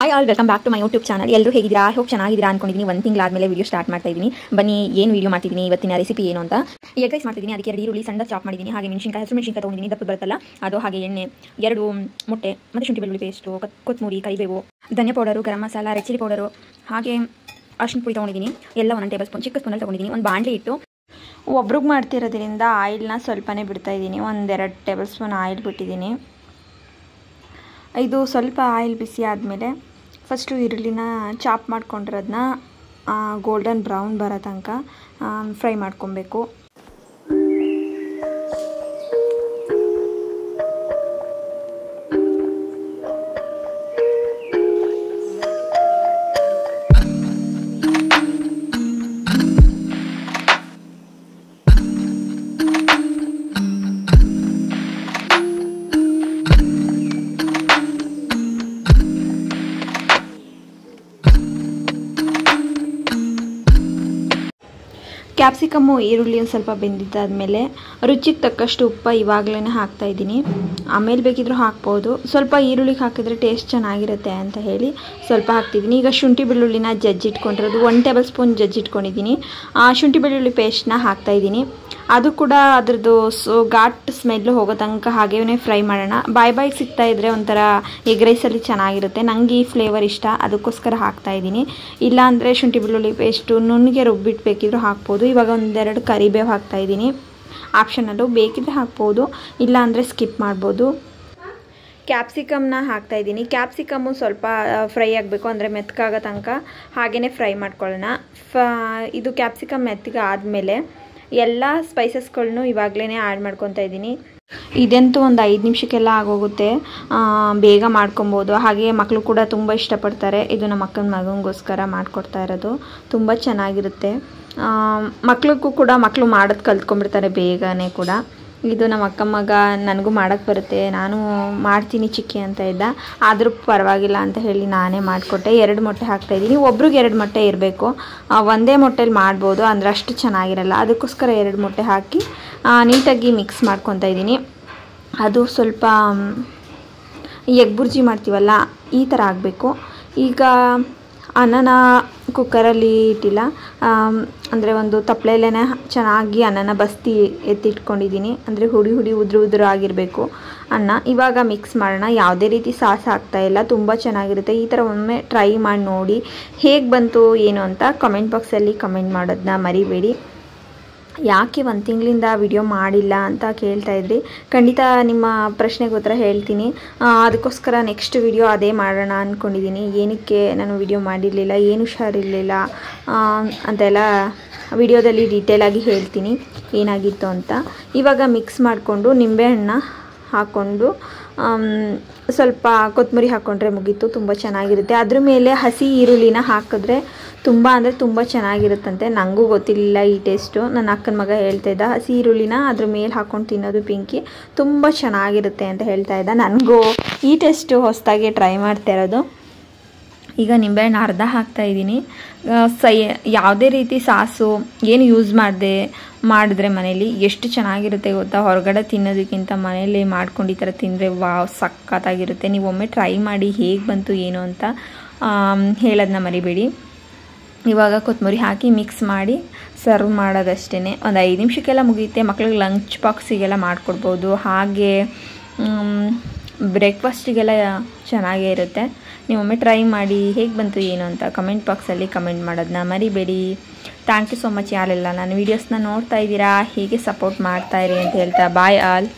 Hi all, welcome back to my YouTube channel. ಎಲ್ಲರೂ ಹೇಗಿದ್ದೀರಾ? ಹೋಗಿ ಚೆನ್ನಾಗಿದ್ದೀರಾ ಅನ್ಕೊಂಡಿದ್ದೀನಿ. ಒಂದು ತಿಂಗಳಾದಮೇಲೆ ವೀಡಿಯೋ ಸ್ಟಾರ್ಟ್ ಮಾಡ್ತಾ ಇದ್ದೀನಿ. ಬನ್ನಿ ಏನು ವೀಡಿಯೋ ಮಾಡ್ತಿದ್ದೀನಿ, ಇವತ್ತಿನ ರೆಸಿಪಿ ಏನು ಅಂತ. ಎಗ್ ರೈಸ್ ಮಾಡ್ತಿದ್ದೀನಿ. ಅದಕ್ಕೆ 2 ಈರುಳ್ಳಿ ಸಣ್ಣ ಚಾಪ್ ಮಾಡಿದ್ದೀನಿ. ಹಾಗೆ ಮೆಣಸಿನಕಾಯಿ, ಹಸಿರು ಮೆಣಸಿನಕಾಯಿ ತೊಗೊಂಡಿದ್ದೀನಿ, ದಪ್ಪ ಬರುತ್ತಲ್ಲ ಅದು. ಹಾಗೆ ಎಣ್ಣೆ, 2 ಮೊಟ್ಟೆ, ಮತ್ತು ಶುಂಠಿ ಬೆಳ್ಳುಳ್ಳಿ ಪೇಸ್ಟು, ಕೊತ್ತಂಬರಿ, ಕರಿಬೇವು, ಧನಿಯಾ powder, garam masala, red chilli powder, ಹಾಗೆ ಅರ್ಶಿನ ಪುಡಿ ತೊಗೊಂಡಿದ್ದೀನಿ. ಎಲ್ಲ 1 ಟೇಬಲ್ ಸ್ಪೂನ್ ಚಿಕ್ಕ ಸ್ಪೂನಲ್ಲಿ ತೊಗೊಂಡಿದ್ದೀನಿ. ಒಂದು ಬಾಣಲೆ ಇಟ್ಟು ಒಬ್ರಿಗೆ ಮಾಡ್ತಿರೋದ್ರಿಂದ ಆಯಿಲ್ನ ಸ್ವಲ್ಪನೇ ಬಿಡ್ತಾಯಿದ್ದೀನಿ. 1-2 ಟೇಬಲ್ ಸ್ಪೂನ್ ಆಯಿಲ್ ಬಿಟ್ಟಿದ್ದೀನಿ. ಇದು ಸ್ವಲ್ಪ ಆಯಿಲ್ ಬಿಸಿ ಆದಮೇಲೆ ಫಸ್ಟು ಈರುಳ್ಳಿನ ಚಾಪ್ ಮಾಡ್ಕೊಂಡಿರೋದನ್ನ ಗೋಲ್ಡನ್ ಬ್ರೌನ್ ಬರೋ ತನಕ ಫ್ರೈ ಮಾಡ್ಕೊಬೇಕು. ಕ್ಯಾಪ್ಸಿಕಮ್ಮು ಈರುಳ್ಳಿ ಒಂದು ಸ್ವಲ್ಪ ಬೆಂದಿದ್ದಾದಮೇಲೆ ರುಚಿಗೆ ತಕ್ಕಷ್ಟು ಉಪ್ಪು ಇವಾಗಲೇ ಹಾಕ್ತಾಯಿದ್ದೀನಿ. ಆಮೇಲೆ ಬೇಕಿದ್ರೂ ಹಾಕ್ಬೋದು. ಸ್ವಲ್ಪ ಈರುಳ್ಳಿಗೆ ಹಾಕಿದ್ರೆ ಟೇಸ್ಟ್ ಚೆನ್ನಾಗಿರುತ್ತೆ ಅಂತ ಹೇಳಿ ಸ್ವಲ್ಪ ಹಾಕ್ತಿದ್ದೀನಿ. ಈಗ ಶುಂಠಿ ಬೆಳ್ಳುಳ್ಳಿನ ಜಜ್ಜಿಟ್ಕೊಂಡಿರೋದು 1 ಟೇಬಲ್ ಸ್ಪೂನ್ ಜಜ್ಜಿಟ್ಕೊಂಡಿದ್ದೀನಿ. ಶುಂಠಿ ಬೆಳ್ಳುಳ್ಳಿ ಪೇಸ್ಟ್ನ ಹಾಕ್ತಾಯಿದ್ದೀನಿ. ಅದು ಕೂಡ ಅದ್ರದ್ದು ಘಾಟ್ ಸ್ಮೆಲ್ಲು ಹೋಗೋ ತನಕ ಹಾಗೇ ಫ್ರೈ ಮಾಡೋಣ. ಬಾಯಿ ಸಿಗ್ತಾಯಿದ್ರೆ ಒಂಥರ ಎಗ್ ರೈಸಲ್ಲಿ ಚೆನ್ನಾಗಿರುತ್ತೆ. ನನಗೆ ಈ ಫ್ಲೇವರ್ ಇಷ್ಟ, ಅದಕ್ಕೋಸ್ಕರ ಹಾಕ್ತಾಯಿದ್ದೀನಿ. ಇಲ್ಲಾಂದರೆ ಶುಂಠಿ ಬೆಳ್ಳುಳ್ಳಿ ಪೇಸ್ಟು ನುಣ್ಣಗೆ ರುಬ್ಬಿಟ್ಟು ಬೇಕಿದ್ರೂ ಹಾಕ್ಬೋದು. ಇವಾಗ 1-2 ಕರಿಬೇವು ಹಾಕ್ತಾಯಿದ್ದೀನಿ. ಆಪ್ಷನಲ್ಲು, ಬೇಕಿದ್ರೆ ಹಾಕ್ಬೋದು, ಇಲ್ಲಾಂದರೆ ಸ್ಕಿಪ್ ಮಾಡ್ಬೋದು. ಕ್ಯಾಪ್ಸಿಕಮ್ನ ಹಾಕ್ತಾಯಿದ್ದೀನಿ. ಕ್ಯಾಪ್ಸಿಕಮ್ಮು ಸ್ವಲ್ಪ ಫ್ರೈ ಆಗಬೇಕು, ಅಂದರೆ ಮೆತ್ತಗಾಗೋ ತನಕ ಹಾಗೇ ಫ್ರೈ ಮಾಡ್ಕೊಳ್ಳೋಣ. ಇದು ಕ್ಯಾಪ್ಸಿಕಮ್ ಮೆತ್ತಗೆ ಆದಮೇಲೆ ಎಲ್ಲ ಸ್ಪೈಸಸ್ಗಳನ್ನೂ ಇವಾಗಲೇ ಆ್ಯಡ್ ಮಾಡ್ಕೊತಾ ಇದ್ದೀನಿ. ಇದಂತೂ ಒಂದು 5 ನಿಮಿಷಕ್ಕೆಲ್ಲ ಆಗೋಗುತ್ತೆ, ಬೇಗ ಮಾಡ್ಕೊಬೋದು. ಹಾಗೆ ಮಕ್ಕಳು ಕೂಡ ತುಂಬ ಇಷ್ಟಪಡ್ತಾರೆ. ಇದು ನಮ್ಮ ಅಕ್ಕನ ಮಗನಿಗೋಸ್ಕರ ಮಾಡಿಕೊಡ್ತಾ ಇರೋದು. ತುಂಬ ಚೆನ್ನಾಗಿರುತ್ತೆ. ಮಕ್ಕಳಿಗೂ ಕೂಡ ಮಕ್ಕಳು ಮಾಡೋದು ಕಲ್ತ್ಕೊಂಡ್ಬಿಡ್ತಾರೆ ಬೇಗನೆ ಕೂಡ. ಇದು ನಮ್ಮ ಅಕ್ಕ ಮಗ ನನಗೂ ಮಾಡೋಕ್ಕೆ ಬರುತ್ತೆ, ನಾನು ಮಾಡ್ತೀನಿ ಚಿಕ್ಕಿ ಅಂತ ಇದ್ದ, ಆದರೂ ಪರವಾಗಿಲ್ಲ ಅಂತ ಹೇಳಿ ನಾನೇ ಮಾಡಿಕೊಟ್ಟೆ. 2 ಮೊಟ್ಟೆ ಹಾಕ್ತಾಯಿದ್ದೀನಿ. ಒಬ್ರಿಗೆ 2 ಮೊಟ್ಟೆ ಇರಬೇಕು. ಒಂದೇ ಮೊಟ್ಟೆಲಿ ಮಾಡ್ಬೋದು, ಅಂದರೆ ಅಷ್ಟು ಚೆನ್ನಾಗಿರಲ್ಲ. ಅದಕ್ಕೋಸ್ಕರ 2 ಮೊಟ್ಟೆ ಹಾಕಿ ನೀಟಾಗಿ ಮಿಕ್ಸ್ ಮಾಡ್ಕೊತಾ ಇದ್ದೀನಿ. ಅದು ಸ್ವಲ್ಪ ಎಗ್ ಬುರ್ಜಿ ಮಾಡ್ತೀವಲ್ಲ, ಈ ಥರ ಆಗಬೇಕು. ಈಗ ಅನ್ನನ ಕುಕ್ಕರಲ್ಲಿ ಇಟ್ಟಿಲ್ಲ, ಅಂದರೆ ಒಂದು ತಪ್ಪಲೆಲ್ಲೇ ಚೆನ್ನಾಗಿ ಅನ್ನನ ಬಸ್ತಿ ಎತ್ತಿಟ್ಕೊಂಡಿದ್ದೀನಿ. ಅಂದರೆ ಹುಡಿ ಉದುರು ಆಗಿರಬೇಕು ಅನ್ನ. ಇವಾಗ ಮಿಕ್ಸ್ ಮಾಡೋಣ. ಯಾವುದೇ ರೀತಿ ಸಾಸ್ ಹಾಕ್ತಾಯಿಲ್ಲ, ತುಂಬ ಚೆನ್ನಾಗಿರುತ್ತೆ. ಈ ಥರ ಒಮ್ಮೆ ಟ್ರೈ ಮಾಡಿ ನೋಡಿ, ಹೇಗೆ ಬಂತು ಏನು ಅಂತ ಕಮೆಂಟ್ ಬಾಕ್ಸಲ್ಲಿ ಕಮೆಂಟ್ ಮಾಡೋದನ್ನ ಮರಿಬೇಡಿ. ಯಾಕೆ 1 ತಿಂಗಳಿಂದ ವಿಡಿಯೋ ಮಾಡಿಲ್ಲ ಅಂತ ಕೇಳ್ತಾಯಿದ್ರಿ. ಖಂಡಿತ ನಿಮ್ಮ ಪ್ರಶ್ನೆಗೆ ಉತ್ತರ ಹೇಳ್ತೀನಿ. ಅದಕ್ಕೋಸ್ಕರ ನೆಕ್ಸ್ಟ್ ವಿಡಿಯೋ ಅದೇ ಮಾಡೋಣ ಅಂದ್ಕೊಂಡಿದ್ದೀನಿ. ಏನಕ್ಕೆ ನಾನು ವಿಡಿಯೋ ಮಾಡಿರಲಿಲ್ಲ, ಏನು ಹುಷಾರಿರಲಿಲ್ಲ ಅಂತೆಲ್ಲ ವಿಡಿಯೋದಲ್ಲಿ ಡೀಟೇಲಾಗಿ ಹೇಳ್ತೀನಿ ಏನಾಗಿತ್ತು ಅಂತ. ಇವಾಗ ಮಿಕ್ಸ್ ಮಾಡಿಕೊಂಡು ನಿಂಬೆಹಣ್ಣು ಹಾಕ್ಕೊಂಡು ಸ್ವಲ್ಪ ಕೊತ್ತಂಬರಿ ಹಾಕ್ಕೊಂಡ್ರೆ ಮುಗೀತು. ತುಂಬ ಚೆನ್ನಾಗಿರುತ್ತೆ. ಅದ್ರ ಮೇಲೆ ಹಸಿ ಈರುಳ್ಳಿನ ಹಾಕಿದ್ರೆ ತುಂಬ ಚೆನ್ನಾಗಿರುತ್ತಂತೆ. ನನಗೂ ಗೊತ್ತಿರಲಿಲ್ಲ ಈ ಟೇಸ್ಟು. ನನ್ನ ಅಕ್ಕನ ಮಗ ಹೇಳ್ತಾ ಇದ್ದ, ಹಸಿ ಈರುಳ್ಳಿನ ಅದ್ರ ಮೇಲೆ ಹಾಕ್ಕೊಂಡು ತಿನ್ನೋದು ಪಿಂಕಿ ತುಂಬ ಚೆನ್ನಾಗಿರುತ್ತೆ ಅಂತ ಹೇಳ್ತಾ ಇದ್ದ. ನನಗೂ ಈ ಟೇಸ್ಟು ಹೊಸದಾಗಿ ಟ್ರೈ ಮಾಡ್ತಾ ಇರೋದು. ಈಗ ನಿಂಬೆಹಣ್ಣು ಅರ್ಧ ಹಾಕ್ತಾಯಿದ್ದೀನಿ. ಯಾವುದೇ ರೀತಿ ಸಾಸು ಏನು ಯೂಸ್ ಮಾಡಿದ್ರೆ ಮನೇಲಿ ಎಷ್ಟು ಚೆನ್ನಾಗಿರುತ್ತೆ ಗೊತ್ತಾ. ಹೊರಗಡೆ ತಿನ್ನೋದಕ್ಕಿಂತ ಮನೇಲಿ ಮಾಡ್ಕೊಂಡು ಈ ಥರ ತಿಂದರೆ ವಾವ್ ಸಖತ್ತಾಗಿರುತ್ತೆ. ನೀವು ಒಮ್ಮೆ ಟ್ರೈ ಮಾಡಿ ಹೇಗೆ ಬಂತು ಏನು ಅಂತ ಹೇಳೋದನ್ನ ಮರಿಬೇಡಿ. ಇವಾಗ ಕೊತ್ತಂಬರಿ ಹಾಕಿ ಮಿಕ್ಸ್ ಮಾಡಿ ಸರ್ವ್ ಮಾಡೋದಷ್ಟೇ. ಒಂದು 5 ನಿಮಿಷಕ್ಕೆಲ್ಲ ಮುಗಿಯುತ್ತೆ. ಮಕ್ಳಿಗೆ ಲಂಚ್ ಬಾಕ್ಸಿಗೆಲ್ಲ ಮಾಡಿಕೊಡ್ಬೋದು. ಹಾಗೆ ಬ್ರೇಕ್ಫಾಸ್ಟಿಗೆಲ್ಲ ಚೆನ್ನಾಗೇ ಇರುತ್ತೆ. ನೀವು ಒಮ್ಮೆ ಟ್ರೈ ಮಾಡಿ ಹೇಗೆ ಬಂತು ಏನು ಅಂತ ಕಮೆಂಟ್ ಬಾಕ್ಸಲ್ಲಿ ಕಮೆಂಟ್ ಮಾಡೋದನ್ನ ಮರಿಬೇಡಿ. ಥ್ಯಾಂಕ್ ಯು ಸೊ ಮಚ್ ಯಾರೆಲ್ಲ ನನ್ನ ವೀಡಿಯೋಸ್ನ ನೋಡ್ತಾ ಇದ್ದೀರಾ. ಹೀಗೆ ಸಪೋರ್ಟ್ ಮಾಡ್ತಾಯಿರಿ ಅಂತ ಹೇಳ್ತಾ ಬಾಯ್ ಆಲ್.